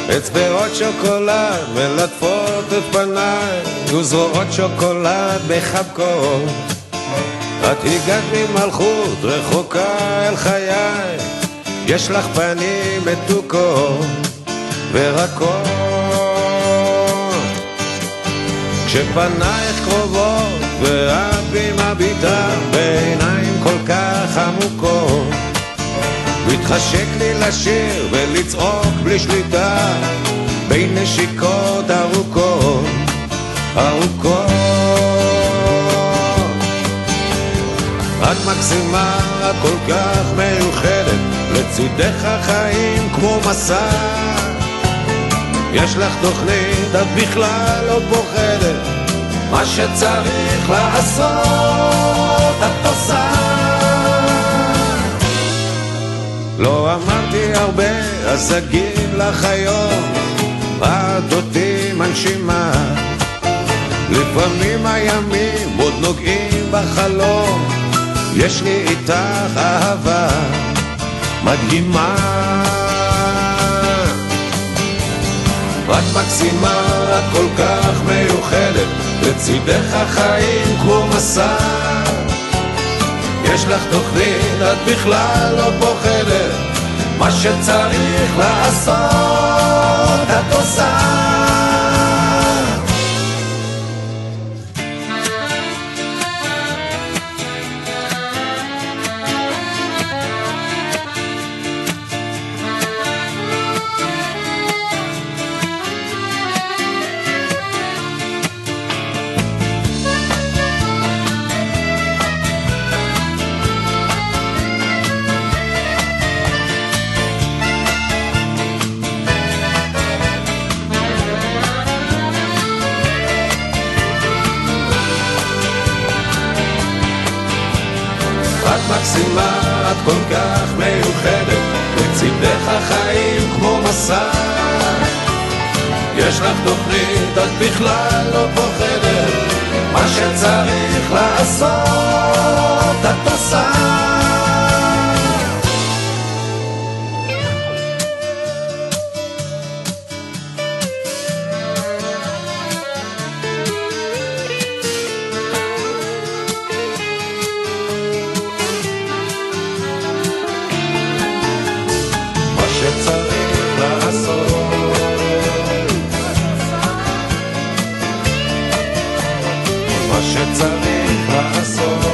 אצבעות שוקולד מלטפות את פניי וזרועות שוקולד מחבקות. את הגעת ממלכות רחוקה אל חיי, יש לך פנים מתוקות ורקות. כשפנייך קרובות ואת בי מביטה בעיניים כל כך עמוקות, מתחשק לי לשיר ולצעוק בלי שליטה בין נשיקות ארוכות ארוכות. את מקסימה, את כל כך מיוחדת, לצידך החיים כמו מסע. יש לך תוכנית, את בכלל לא פוחדת, מה שצריך לעשות את עושה. לא אמרתי הרבה, אז אגיד לך היום, את אותי מנשימה. לפעמים הימים עוד נוגעים בחלום, יש לי איתך אהבה מדהימה. את מקסימה, את כל כך מיוחדת, לצידך החיים כמו מסע. יש לך תוכנית, את בכלל לא פוחדת, מה שצריך לעשות את עושה. מקסימה, את כל כך מיוחדת, לצידך החיים כמו מסע. יש לך תוכנית, את בכלל לא פוחדת, מה שצריך לעשות את עושה. שצריך לעשות